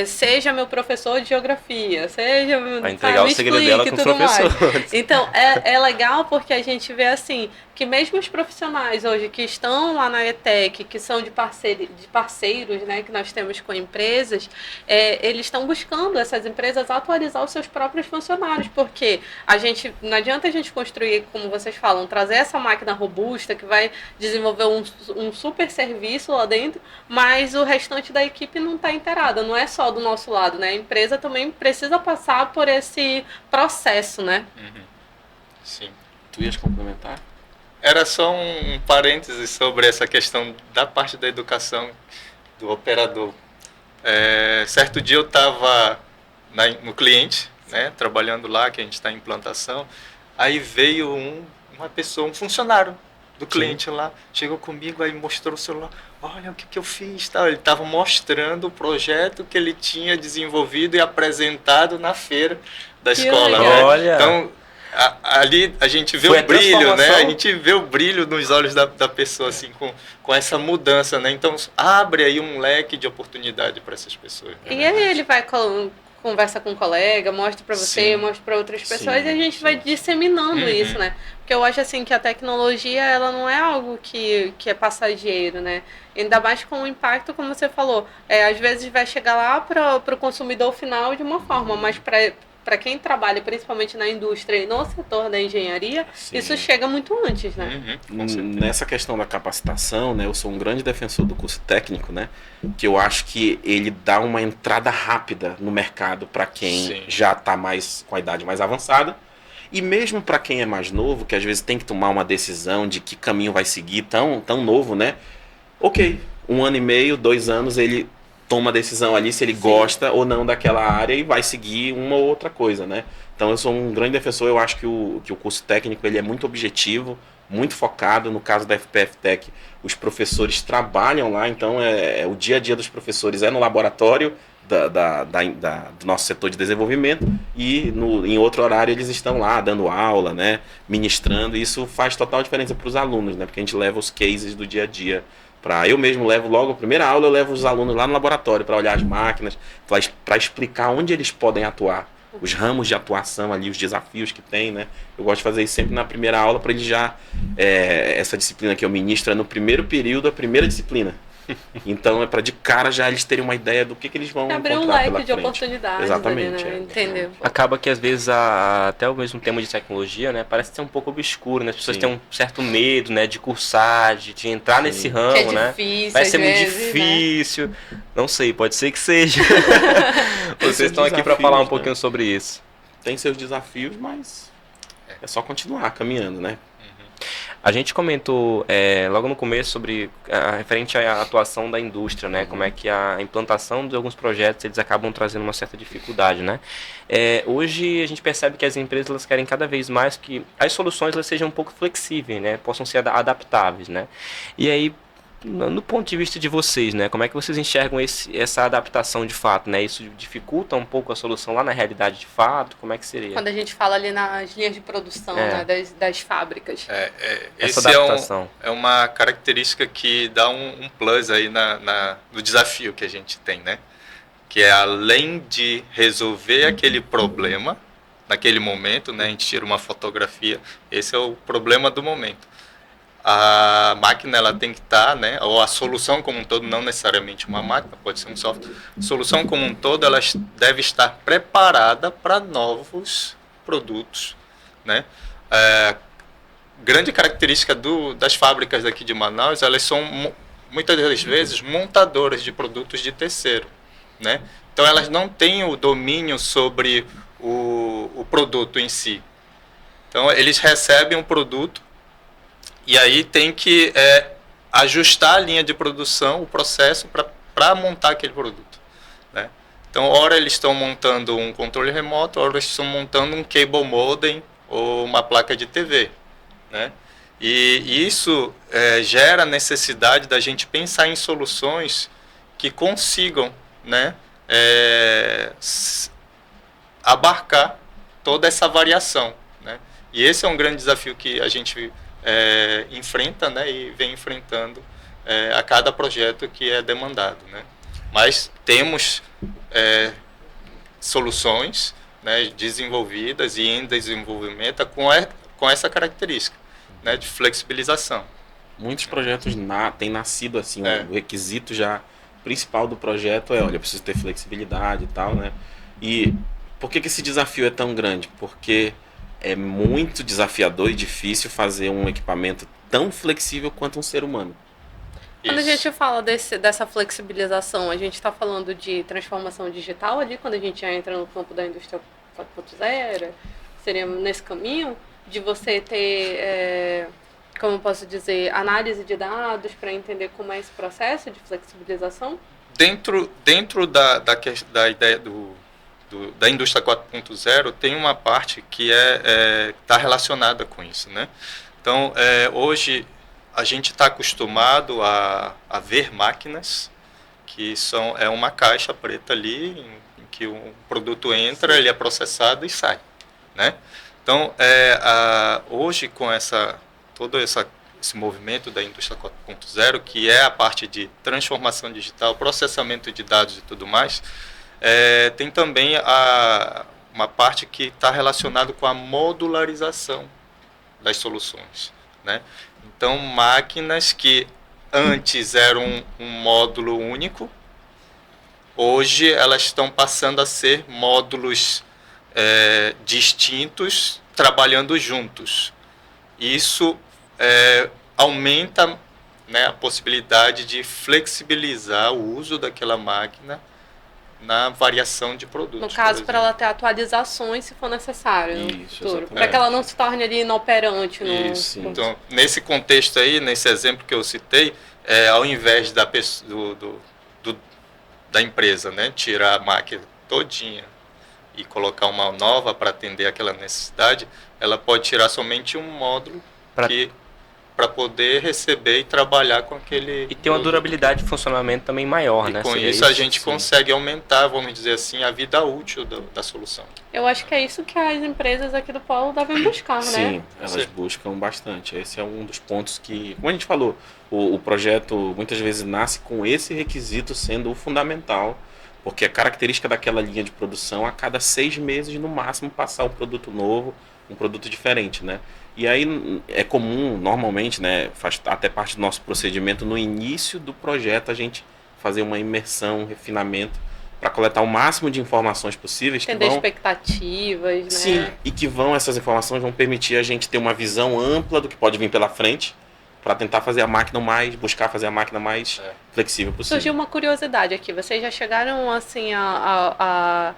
Speaker 2: seja meu professor de geografia, seja...
Speaker 1: Vai entregar o segredo dela com os professores.
Speaker 2: Então, é legal porque a gente vê assim, que mesmo os profissionais hoje que estão lá na ETEC, que são de parceiros, né, que nós temos com empresas, eles estão buscando essas empresas atualizar os seus próprios funcionários, porque não adianta a gente construir, como vocês falam, trazer essa máquina robusta que vai desenvolver um super serviço lá dentro, mas o restante da equipe não está inteirada, não é só do nosso lado, né? A empresa também precisa passar por esse processo, né?
Speaker 3: Sim.
Speaker 4: Tu ias complementar?
Speaker 3: Era só um parêntese sobre essa questão da parte da educação do operador. Certo dia eu estava no cliente, né, trabalhando lá, que a gente está em implantação, aí veio uma pessoa, um funcionário do cliente lá, chegou comigo, aí mostrou o celular, olha o que eu fiz, tal. Ele estava mostrando o projeto que ele tinha desenvolvido e apresentado na feira da escola. Né?
Speaker 1: Olha.
Speaker 3: Então, ali a gente vê o brilho, né? A gente vê o brilho nos olhos da pessoa, assim, com essa mudança, né? Então, abre aí um leque de oportunidade para essas pessoas. Né?
Speaker 2: E aí ele vai conversa com um colega, mostra para você, mostra para outras pessoas, e a gente vai disseminando isso, né? Porque eu acho assim que a tecnologia, ela não é algo que é passageiro, né? Ainda mais com o impacto, como você falou, às vezes vai chegar lá para o consumidor final de uma forma, mas para quem trabalha principalmente na indústria e no setor da engenharia, isso chega muito antes, né?
Speaker 4: Nessa questão da capacitação, né, eu sou um grande defensor do curso técnico, né, que eu acho que ele dá uma entrada rápida no mercado para quem já está com a idade mais avançada, e mesmo para quem é mais novo, que às vezes tem que tomar uma decisão de que caminho vai seguir, tão novo, né? Ok, 1 ano e meio, 2 anos, ele toma a decisão ali se ele gosta ou não daquela área e vai seguir uma ou outra coisa, né? Então eu sou um grande defensor, eu acho que o curso técnico ele é muito objetivo, muito focado. No caso da FPF Tech, os professores trabalham lá, então o dia a dia dos professores é no laboratório do nosso setor de desenvolvimento e em outro horário eles estão lá dando aula, né? Ministrando, e isso faz total diferença para os alunos, né? Porque a gente leva os cases do dia a dia. Eu mesmo levo logo a primeira aula, eu levo os alunos lá no laboratório para olhar as máquinas, para explicar onde eles podem atuar, os ramos de atuação ali, os desafios que tem, né? Eu gosto de fazer isso sempre na primeira aula para eles essa disciplina que eu ministro é no primeiro período, a primeira disciplina. Então é para de cara já eles terem uma ideia do que eles vão encontrar pela frente.
Speaker 2: Abrir um leque de oportunidades.
Speaker 4: Exatamente.
Speaker 2: Ali, né? Entendeu?
Speaker 1: Acaba que às vezes até o mesmo tema de tecnologia, né, parece ser um pouco obscuro, né? As pessoas têm um certo medo, né, de cursar, de entrar nesse ramo,
Speaker 2: que
Speaker 1: né?
Speaker 2: Difícil,
Speaker 1: vai ser muito
Speaker 2: vezes,
Speaker 1: difícil. Né? Não sei, pode ser que seja. Vocês estão aqui
Speaker 4: desafios,
Speaker 1: para falar um
Speaker 4: né?
Speaker 1: pouquinho sobre isso.
Speaker 4: Tem seus desafios, mas é só continuar caminhando, né?
Speaker 1: A gente comentou logo no começo sobre referente à atuação da indústria, né? Como é que a implantação de alguns projetos eles acabam trazendo uma certa dificuldade, né? Hoje a gente percebe que as empresas elas querem cada vez mais que as soluções elas sejam um pouco flexíveis, né? Possam ser adaptáveis, né? E aí, no ponto de vista de vocês, né? Como é que vocês enxergam essa adaptação de fato, né? Isso dificulta um pouco a solução lá na realidade de fato? Como é que seria?
Speaker 2: Quando a gente fala ali nas linhas de produção, né? das fábricas.
Speaker 1: Essa adaptação.
Speaker 3: É uma característica que dá um plus aí no desafio que a gente tem, né? Que é além de resolver aquele problema naquele momento, né? A gente tira uma fotografia, esse é o problema do momento. A máquina ela tem que estar, né, ou a solução como um todo, não necessariamente uma máquina, pode ser um software, a solução como um todo ela deve estar preparada para novos produtos, né? Grande característica das fábricas aqui de Manaus, elas são muitas das vezes montadoras de produtos de terceiro, né? Então elas não têm o domínio sobre o produto em si. Então eles recebem um produto e aí tem que ajustar a linha de produção, o processo, para montar aquele produto, né? Então, ora eles estão montando um controle remoto, ora eles estão montando um cable modem ou uma placa de TV, né? E isso gera necessidade da gente pensar em soluções que consigam, né, abarcar toda essa variação, né? E esse é um grande desafio que a gente enfrenta, né, e vem enfrentando a cada projeto que é demandado, né? Mas temos soluções, né, desenvolvidas e em desenvolvimento com essa característica, né, de flexibilização.
Speaker 4: Muitos projetos têm nascido assim, o requisito já principal do projeto olha, eu preciso ter flexibilidade e tal, né? E por que esse desafio é tão grande? Porque é muito desafiador e difícil fazer um equipamento tão flexível quanto um ser humano.
Speaker 2: Quando a gente fala dessa flexibilização, a gente está falando de transformação digital ali, quando a gente já entra no campo da indústria 4.0, seria nesse caminho de você ter, como eu posso dizer, análise de dados para entender como é esse processo de flexibilização?
Speaker 3: Dentro da ideia da indústria 4.0 tem uma parte que está relacionada com isso, né? Então, hoje a gente está acostumado a ver máquinas que é uma caixa preta ali em que o produto entra, ele é processado e sai, né? Então, hoje com todo esse movimento da indústria 4.0, que é a parte de transformação digital, processamento de dados e tudo mais, tem também uma parte que está relacionada com a modularização das soluções, né? Então, máquinas que antes eram um módulo único, hoje elas estão passando a ser módulos distintos, trabalhando juntos. Isso aumenta, né, a possibilidade de flexibilizar o uso daquela máquina na variação de produtos.
Speaker 2: No caso, para ela ter atualizações se for necessário no futuro. Para
Speaker 3: É.
Speaker 2: que ela não se torne ali inoperante.
Speaker 3: Isso. Então, nesse contexto aí, nesse exemplo que eu citei, ao invés da empresa, né, tirar a máquina todinha e colocar uma nova para atender aquela necessidade, ela pode tirar somente um módulo para poder receber e trabalhar com aquele...
Speaker 1: E ter uma durabilidade de funcionamento também maior, né?
Speaker 3: E com
Speaker 1: Seria
Speaker 3: isso a gente consegue aumentar, vamos dizer assim, a vida útil da solução.
Speaker 2: Eu acho que é isso que as empresas aqui do Polo devem buscar, né?
Speaker 4: Sim, elas buscam bastante. Esse é um dos pontos que, como a gente falou, o projeto muitas vezes nasce com esse requisito sendo o fundamental, porque a característica daquela linha de produção, a cada 6 meses, no máximo, passar um produto novo, um produto diferente, né? E aí é comum, normalmente, né, faz até parte do nosso procedimento, no início do projeto, a gente fazer uma imersão, um refinamento, para coletar o máximo de informações possíveis.
Speaker 2: Entender expectativas, né?
Speaker 4: Sim, e que essas informações vão permitir a gente ter uma visão ampla do que pode vir pela frente, para tentar fazer a máquina buscar fazer a máquina mais flexível possível.
Speaker 2: Surgiu uma curiosidade aqui, vocês já chegaram assim a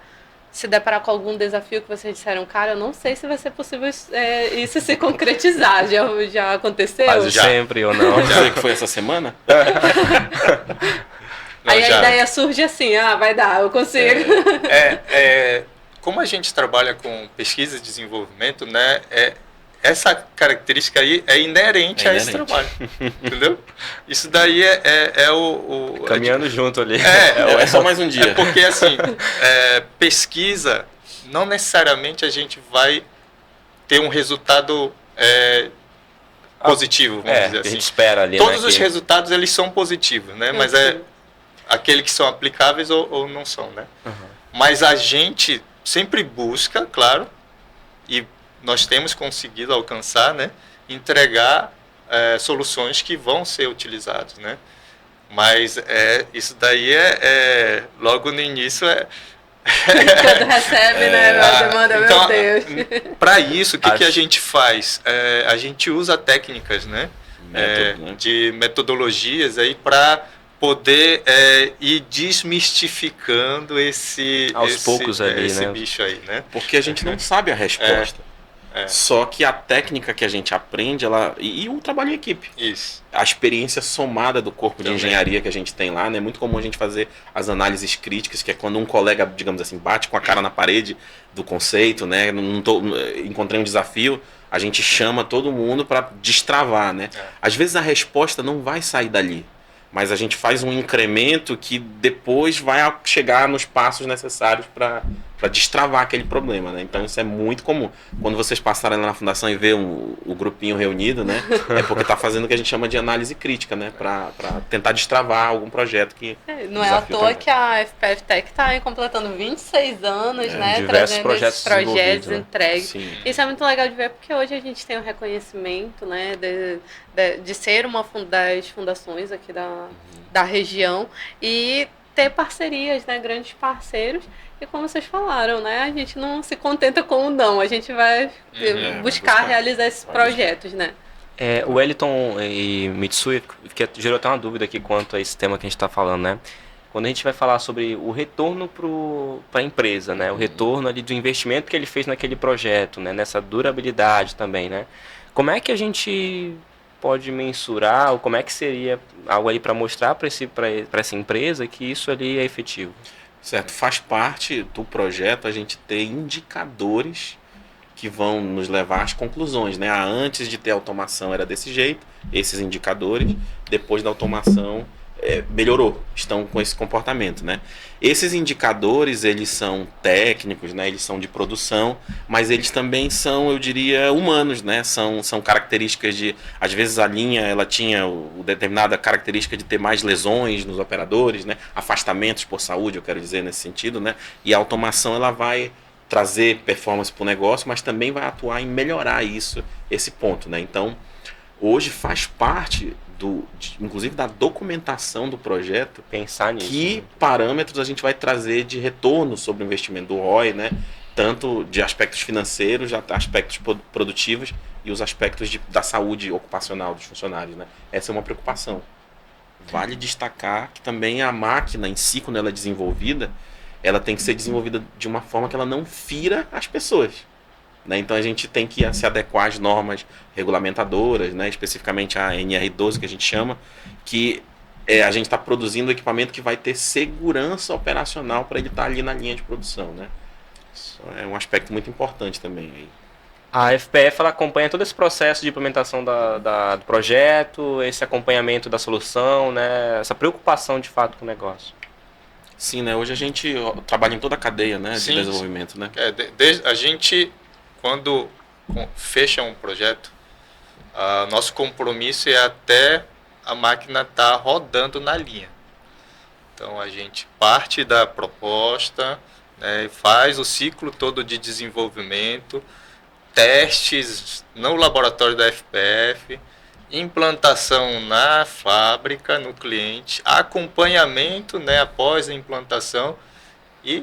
Speaker 2: se deparar com algum desafio que vocês disseram, cara, eu não sei se vai ser possível isso se concretizar, já aconteceu?
Speaker 1: Quase sempre ou não.
Speaker 4: Já sei que foi essa semana?
Speaker 2: Aí a ideia surge assim, vai dar, eu consigo.
Speaker 3: Como a gente trabalha com pesquisa e desenvolvimento, né, essa característica aí é inerente a esse trabalho, entendeu? Isso daí
Speaker 1: caminhando junto ali.
Speaker 4: É só mais um dia.
Speaker 3: Porque assim, pesquisa, não necessariamente a gente vai ter um resultado positivo, vamos dizer assim.
Speaker 1: A gente espera ali,
Speaker 3: todos
Speaker 1: né,
Speaker 3: os resultados eles são positivos, né? Mas aqueles que são aplicáveis ou não são, né?
Speaker 1: Uhum.
Speaker 3: Mas a gente sempre busca, claro, e nós temos conseguido alcançar, né, entregar soluções que vão ser utilizadas, né? Mas isso daí logo no início
Speaker 2: Quando recebe, né, a demanda,
Speaker 3: então,
Speaker 2: meu Deus.
Speaker 3: Para isso, o que a gente faz? A gente usa técnicas, né, de metodologias aí para poder ir desmistificando esse bicho aí, né?
Speaker 4: Porque a gente não sabe a resposta. Só que a técnica que a gente aprende, e o trabalho em equipe.
Speaker 3: Isso.
Speaker 4: A experiência somada do corpo de engenharia que a gente tem lá, né? É muito comum a gente fazer as análises críticas, que é quando um colega, digamos assim, bate com a cara na parede do conceito, né? Encontrei um desafio, a gente chama todo mundo para destravar, né? Às vezes a resposta não vai sair dali, mas a gente faz um incremento que depois vai chegar nos passos necessários para destravar aquele problema, né? Então isso é muito comum. Quando vocês passarem lá na fundação e ver o grupinho reunido, né? É porque está fazendo o que a gente chama de análise crítica, né? Para tentar destravar algum projeto que...
Speaker 2: Não é à toa que a FPF Tech está completando 26 anos, né?
Speaker 1: Diversos
Speaker 2: Trazendo esses projetos
Speaker 1: né?
Speaker 2: entregues.
Speaker 4: Sim.
Speaker 2: Isso é muito legal de ver, porque hoje a gente tem o reconhecimento, né? De ser uma das fundações aqui da região e ter parcerias, né? Grandes parceiros. E como vocês falaram, né? A gente não se contenta com o não, a gente vai buscar realizar esses projetos, né?
Speaker 1: O Wellington e Mitsui, gerou até uma dúvida aqui quanto a esse tema que a gente está falando, né? Quando a gente vai falar sobre o retorno para a empresa, né? O retorno ali do investimento que ele fez naquele projeto, né? Nessa durabilidade também, né? Como é que a gente pode mensurar, ou como é que seria algo ali para mostrar para essa empresa que isso ali é efetivo?
Speaker 4: Certo, faz parte do projeto a gente ter indicadores que vão nos levar às conclusões, né? Antes de ter automação era desse jeito, esses indicadores, depois da automação melhorou, estão com esse comportamento, né? Esses indicadores, eles são técnicos, né? Eles são de produção, mas eles também são, eu diria, humanos, né? São características de, às vezes a linha, ela tinha determinada característica de ter mais lesões nos operadores, né? Afastamentos por saúde, eu quero dizer nesse sentido, né? E a automação, ela vai trazer performance para o negócio, mas também vai atuar em melhorar esse ponto, né? Então, hoje faz parte inclusive da documentação do projeto,
Speaker 1: pensar nisso,
Speaker 4: que parâmetros a gente vai trazer de retorno sobre o investimento do ROI, né? Tanto de aspectos financeiros, aspectos produtivos e os aspectos da saúde ocupacional dos funcionários, né? Essa é uma preocupação. Vale destacar que também a máquina em si, quando ela é desenvolvida, ela tem que ser desenvolvida de uma forma que ela não fira as pessoas. Né? Então a gente tem que se adequar às normas regulamentadoras, né? Especificamente a NR12 que a gente chama, que a gente está produzindo equipamento que vai ter segurança operacional para ele estar ali na linha de produção. Né? Isso é um aspecto muito importante também. Aí.
Speaker 1: A FPF ela acompanha todo esse processo de implementação do projeto, esse acompanhamento da solução, né? Essa preocupação de fato com o negócio.
Speaker 4: Sim, né? Hoje a gente trabalha em toda a cadeia, né? De desenvolvimento. Né?
Speaker 3: A gente, quando fecha um projeto, nosso compromisso é até a máquina estar rodando na linha. Então a gente parte da proposta, né, faz o ciclo todo de desenvolvimento, testes no laboratório da FPF, implantação na fábrica, no cliente, acompanhamento, né, após a implantação e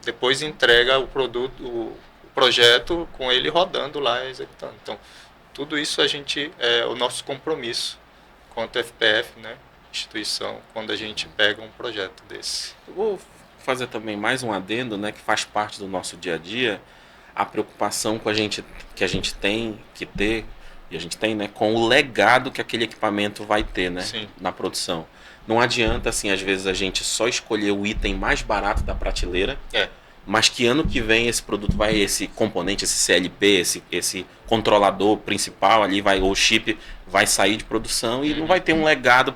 Speaker 3: depois entrega o produto, o projeto com ele rodando lá, executando. Então, tudo isso a gente é o nosso compromisso quanto a FPF, né, instituição, quando a gente pega um projeto desse.
Speaker 4: Eu vou fazer também mais um adendo, né, que faz parte do nosso dia a dia, a preocupação que a gente tem que ter, e a gente tem, né, com o legado que aquele equipamento vai ter, né, na produção. Não adianta, assim, às vezes a gente só escolher o item mais barato da prateleira, mas que ano que vem esse produto esse componente, esse CLP, esse controlador principal ali, ou chip, vai sair de produção e não vai ter um legado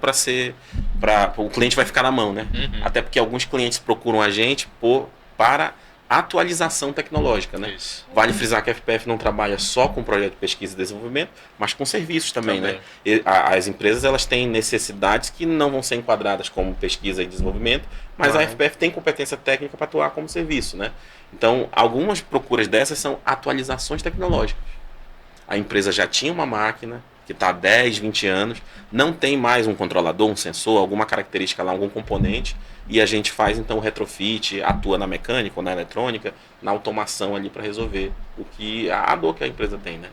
Speaker 4: o cliente vai ficar na mão, né? Até porque alguns clientes procuram a gente para atualização tecnológica, né? Isso. Vale frisar que a FPF não trabalha só com projeto de pesquisa e desenvolvimento, mas com serviços também. Né? E as empresas elas têm necessidades que não vão ser enquadradas como pesquisa e desenvolvimento, mas a FPF tem competência técnica para atuar como serviço, né? Então, algumas procuras dessas são atualizações tecnológicas. A empresa já tinha uma máquina que está há 10, 20 anos, não tem mais um controlador, um sensor, alguma característica lá, algum componente, e a gente faz então o retrofit, atua na mecânica ou na eletrônica, na automação ali para resolver a dor que a empresa tem, né?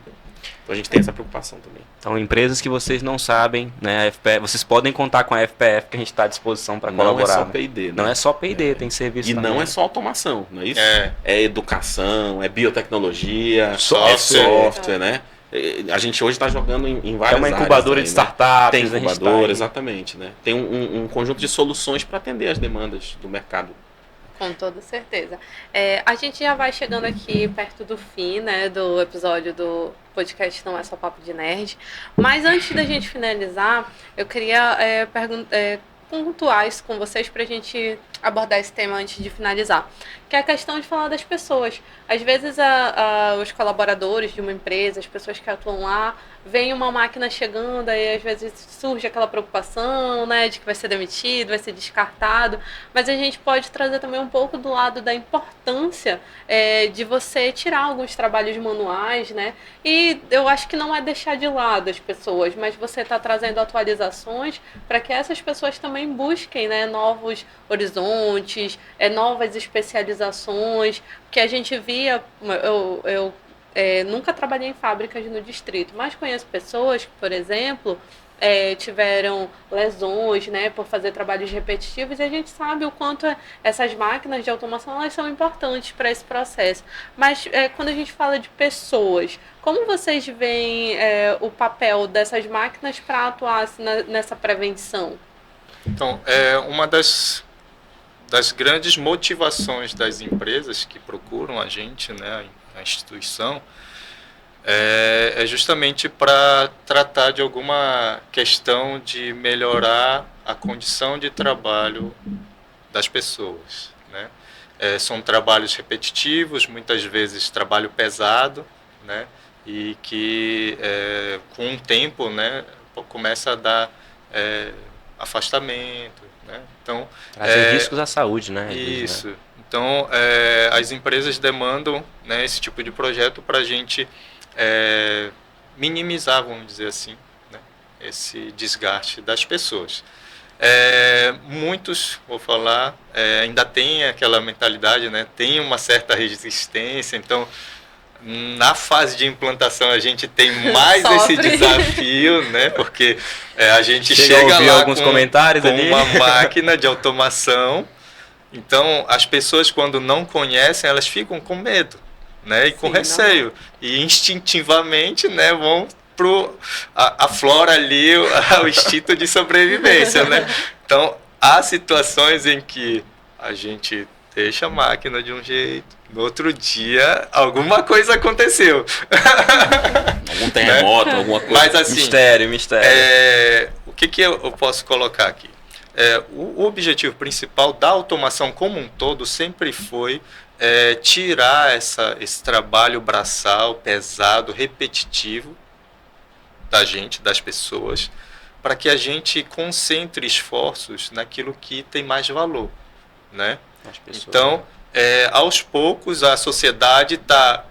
Speaker 4: Então a gente tem essa preocupação também.
Speaker 1: Então, empresas que vocês não sabem, né, a FPF, vocês podem contar com a FPF que a gente está à disposição para colaborar.
Speaker 4: Não é só P&D, né?
Speaker 1: Não é só P&D, tem serviço
Speaker 4: e
Speaker 1: também.
Speaker 4: não é só automação, não é isso? É educação, é biotecnologia,
Speaker 1: software,
Speaker 4: né? A gente hoje está jogando em várias áreas.
Speaker 1: É uma incubadora de startups.
Speaker 4: Tem incubadora, exatamente. Né? Tem um conjunto de soluções para atender as demandas do mercado.
Speaker 2: Com toda certeza. A gente já vai chegando aqui perto do fim, né, do episódio do podcast Não É Só Papo de Nerd. Mas antes da gente finalizar, eu queria pontuar isso com vocês para a gente abordar esse tema antes de finalizar, que é a questão de falar das pessoas. Às vezes os colaboradores de uma empresa, as pessoas que atuam lá, veem uma máquina chegando e às vezes surge aquela preocupação, né, de que vai ser demitido, vai ser descartado, mas a gente pode trazer também um pouco do lado da importância de você tirar alguns trabalhos manuais, né, e eu acho que não é deixar de lado as pessoas, mas você está trazendo atualizações para que essas pessoas também busquem, né, novos horizontes, novas especializações, que a gente via, eu nunca trabalhei em fábricas no distrito, mas conheço pessoas que, por exemplo, tiveram lesões, né, por fazer trabalhos repetitivos, e a gente sabe o quanto essas máquinas de automação elas são importantes para esse processo. Mas quando a gente fala de pessoas, como vocês veem o papel dessas máquinas para atuar assim, nessa prevenção?
Speaker 3: Então, uma das grandes motivações das empresas que procuram a gente, né, a instituição, é justamente para tratar de alguma questão de melhorar a condição de trabalho das pessoas, né? São trabalhos repetitivos, muitas vezes trabalho pesado, né? E que com o tempo, né, começa a dar afastamento, né? Então,
Speaker 1: trazer riscos à saúde, né?
Speaker 3: Isso. Né? Então, as empresas demandam, né, esse tipo de projeto para a gente minimizar, vamos dizer assim, né, esse desgaste das pessoas. Muitos, vou falar, ainda tem aquela mentalidade, né, tem uma certa resistência, então na fase de implantação a gente tem mais esse desafio, né, porque a gente chega lá
Speaker 1: alguns comentários
Speaker 3: com
Speaker 1: ali.
Speaker 3: uma máquina de automação, então as pessoas quando não conhecem elas ficam com medo, né, e com receio, e instintivamente, né, vão aflora ali o instinto de sobrevivência, né? Então há situações em que a gente deixa a máquina de um jeito, no outro dia alguma coisa aconteceu.
Speaker 4: Algum terremoto, né? Alguma coisa.
Speaker 3: Mas assim,
Speaker 1: mistério.
Speaker 3: O que eu posso colocar aqui? O objetivo principal da automação como um todo sempre foi tirar esse trabalho braçal, pesado, repetitivo da gente, das pessoas, para que a gente concentre esforços naquilo que tem mais valor, né? Então, aos poucos a sociedade tá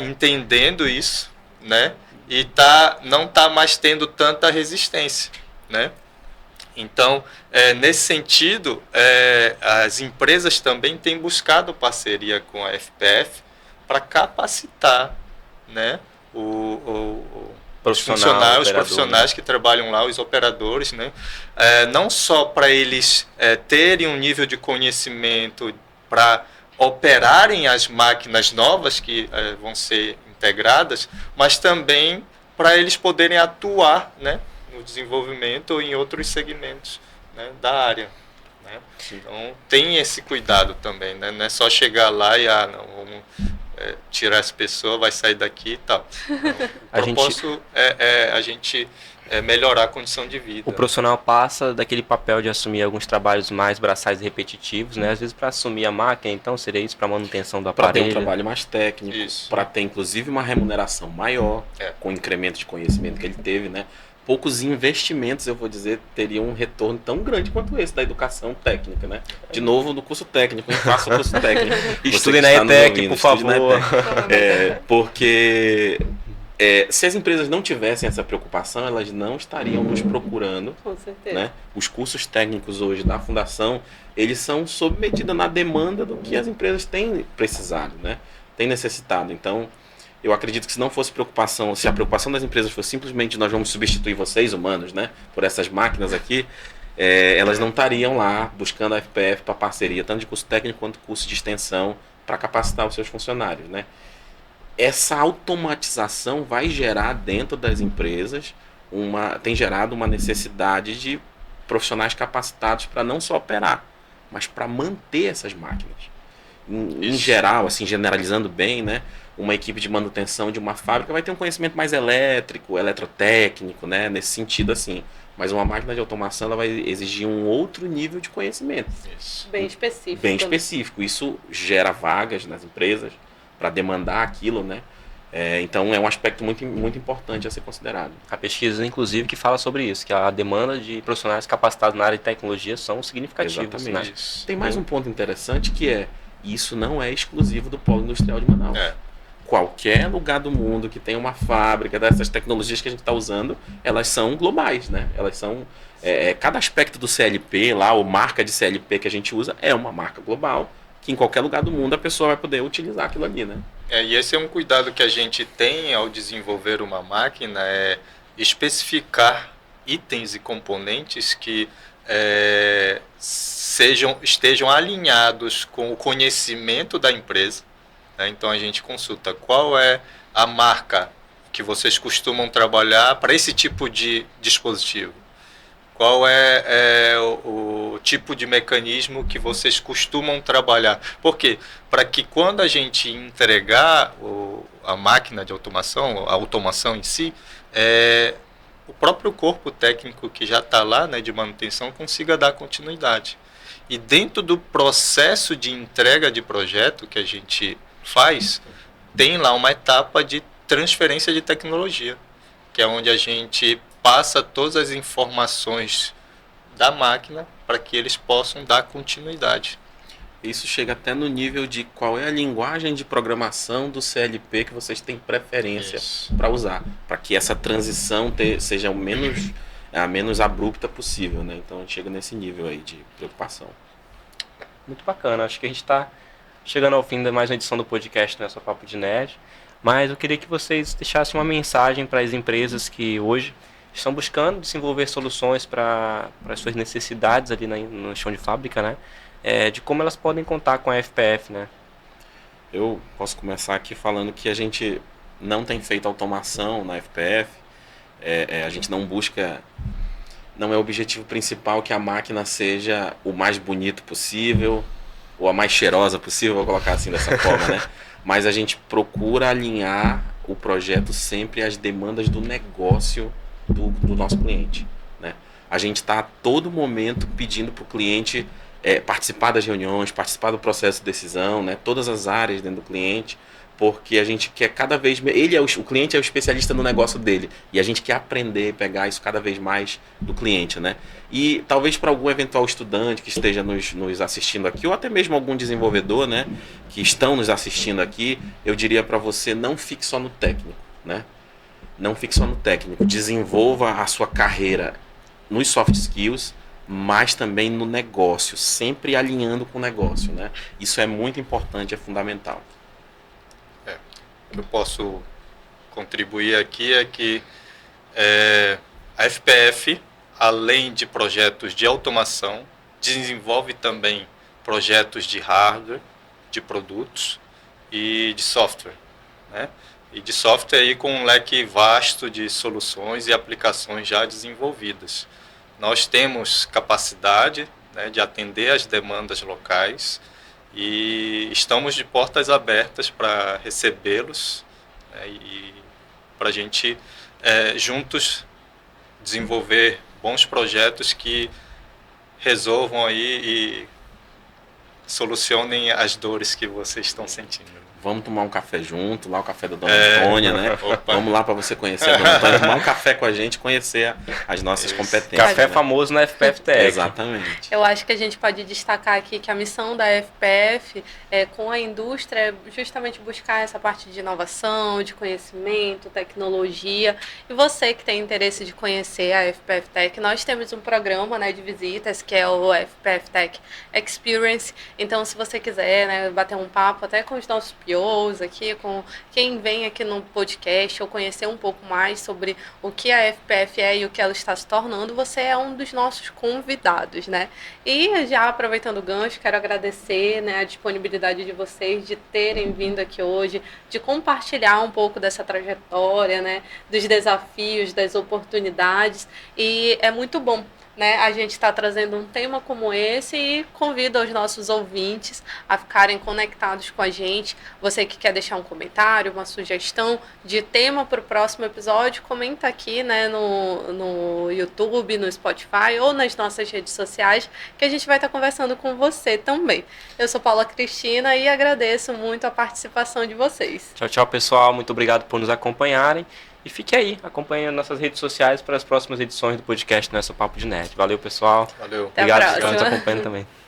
Speaker 3: entendendo isso, né? E não tá mais tendo tanta resistência, né? Então, nesse sentido, as empresas também têm buscado parceria com a FPF para capacitar, né, os profissionais que trabalham lá, os operadores, né, não só para eles terem um nível de conhecimento para operarem as máquinas novas que vão ser integradas, mas também para eles poderem atuar, né, no desenvolvimento ou em outros segmentos, né, da área, né? Então tem esse cuidado também, né? Não é só chegar lá e vamos tirar essa pessoa, vai sair daqui e tal. Então, o propósito é a gente melhorar a condição de vida.
Speaker 1: O profissional passa daquele papel de assumir alguns trabalhos mais braçais e repetitivos, né? Às vezes para assumir a máquina, então seria isso, para manutenção do aparelho.
Speaker 4: Para ter um trabalho mais técnico, para ter inclusive uma remuneração maior, com o incremento de conhecimento que ele teve, né? Poucos investimentos, eu vou dizer, teriam um retorno tão grande quanto esse da educação técnica, né? De novo, no curso técnico, faça o curso técnico.
Speaker 1: Estude na ETEC, por favor.
Speaker 4: Porque se as empresas não tivessem essa preocupação, elas não estariam nos procurando.
Speaker 2: Com certeza.
Speaker 4: Né? Os cursos técnicos hoje da Fundação, eles são sob medida na demanda do que as empresas têm precisado, né? Têm necessitado. Então, eu acredito que se não fosse preocupação, se a preocupação das empresas fosse simplesmente nós vamos substituir vocês, humanos, né, por essas máquinas aqui, elas não estariam lá buscando a FPF para parceria, tanto de curso técnico quanto curso de extensão, para capacitar os seus funcionários, né? Essa automatização vai gerar dentro das empresas, tem gerado uma necessidade de profissionais capacitados para não só operar, mas para manter essas máquinas. Em geral, assim, generalizando bem, né? Uma equipe de manutenção de uma fábrica vai ter um conhecimento mais elétrico, eletrotécnico, né? Nesse sentido, assim. Mas uma máquina de automação ela vai exigir um outro nível de conhecimento.
Speaker 3: Isso.
Speaker 2: Bem específico.
Speaker 4: Bem
Speaker 2: né?
Speaker 4: específico. Isso gera vagas nas empresas para demandar aquilo, né? Então é um aspecto muito importante a ser considerado.
Speaker 1: A pesquisa, inclusive, que fala sobre isso, que a demanda de profissionais capacitados na área de tecnologia são significativas.
Speaker 4: Exatamente.
Speaker 1: Né?
Speaker 3: Isso.
Speaker 4: Tem mais um ponto interessante que isso não é exclusivo do Polo Industrial de Manaus. Qualquer lugar do mundo que tenha uma fábrica dessas tecnologias que a gente está usando, elas são globais, né? Elas são cada aspecto do CLP lá, ou marca de CLP que a gente usa, é uma marca global, que em qualquer lugar do mundo a pessoa vai poder utilizar aquilo ali, né?
Speaker 3: E esse é um cuidado que a gente tem ao desenvolver uma máquina, é especificar itens e componentes que estejam alinhados com o conhecimento da empresa. Né? Então a gente consulta qual é a marca que vocês costumam trabalhar para esse tipo de dispositivo. Qual é o tipo de mecanismo que vocês costumam trabalhar? Por quê? Para que quando a gente entregar a máquina de automação, a automação em si, o próprio corpo técnico que já está lá, né, de manutenção, consiga dar continuidade. E dentro do processo de entrega de projeto que a gente faz, tem lá uma etapa de transferência de tecnologia, que é onde a gente passa todas as informações da máquina para que eles possam dar continuidade.
Speaker 4: Isso chega até no nível de qual é a linguagem de programação do CLP que vocês têm preferência para usar, para que essa transição seja a menos abrupta possível, né? Então a gente chega nesse nível aí de preocupação.
Speaker 1: Muito bacana, acho que a gente está chegando ao fim de mais uma edição do podcast Nessa Papo de Nerd, mas eu queria que vocês deixassem uma mensagem para as empresas que hoje estão buscando desenvolver soluções para as suas necessidades ali no chão de fábrica, né? De como elas podem contar com a FPF, né?
Speaker 4: Eu posso começar aqui falando que a gente não tem feito automação na FPF, a gente não busca, não é o objetivo principal que a máquina seja o mais bonito possível, ou a mais cheirosa possível, vou colocar assim dessa forma, né? Mas a gente procura alinhar o projeto sempre às demandas do negócio do nosso cliente, né? A gente está a todo momento pedindo para o cliente participar das reuniões, participar do processo de decisão, né? Todas as áreas dentro do cliente, porque a gente quer cada vez o cliente é o especialista no negócio dele e a gente quer aprender, pegar isso cada vez mais do cliente, né? E talvez para algum eventual estudante que esteja nos assistindo aqui, ou até mesmo algum desenvolvedor, né, que estão nos assistindo aqui, eu diria para você, não fique só no técnico, né? Não fique só no técnico, desenvolva a sua carreira nos soft skills, mas também no negócio, sempre alinhando com o negócio, né? Isso é muito importante, é fundamental.
Speaker 3: Eu posso contribuir aqui que a FPF, além de projetos de automação, desenvolve também projetos de hardware, de produtos e de software, né? E de software aí com um leque vasto de soluções e aplicações já desenvolvidas. Nós temos capacidade, né, de atender às demandas locais e estamos de portas abertas para recebê-los, né, e para a gente juntos desenvolver bons projetos que resolvam aí e solucionem as dores que vocês estão sentindo.
Speaker 4: Vamos tomar um café junto, lá o café da Dona Antônia, né?
Speaker 3: Opa.
Speaker 4: Vamos lá para você conhecer a Dona Antônia, tomar um café com a gente, conhecer as nossas competências.
Speaker 1: Café
Speaker 4: né?
Speaker 1: famoso na FPF Tech.
Speaker 4: Exatamente.
Speaker 2: Eu acho que a gente pode destacar aqui que a missão da FPF com a indústria é justamente buscar essa parte de inovação, de conhecimento, tecnologia. E você que tem interesse de conhecer a FPF Tech, nós temos um programa, né, de visitas que é o FPF Tech Experience. Então, se você quiser, né, bater um papo até com os nossos POs aqui, com quem vem aqui no podcast ou conhecer um pouco mais sobre o que a FPF é e o que ela está se tornando, você é um dos nossos convidados, né? E já aproveitando o gancho, quero agradecer, né, a disponibilidade de vocês de terem vindo aqui hoje, de compartilhar um pouco dessa trajetória, né, dos desafios, das oportunidades, e é muito bom né, a gente está trazendo um tema como esse e convido os nossos ouvintes a ficarem conectados com a gente. Você que quer deixar um comentário, uma sugestão de tema para o próximo episódio, comenta aqui, né, no YouTube, no Spotify ou nas nossas redes sociais, que a gente vai estar conversando com você também. Eu sou Paula Cristina e agradeço muito a participação de vocês.
Speaker 1: Tchau, tchau, pessoal. Muito obrigado por nos acompanharem. E fique aí, acompanhando nossas redes sociais para as próximas edições do podcast Nessa Papo de Nerd. Valeu, pessoal.
Speaker 3: Valeu.
Speaker 2: Até a
Speaker 1: Obrigado por
Speaker 2: próxima.
Speaker 1: estar nos acompanhando também.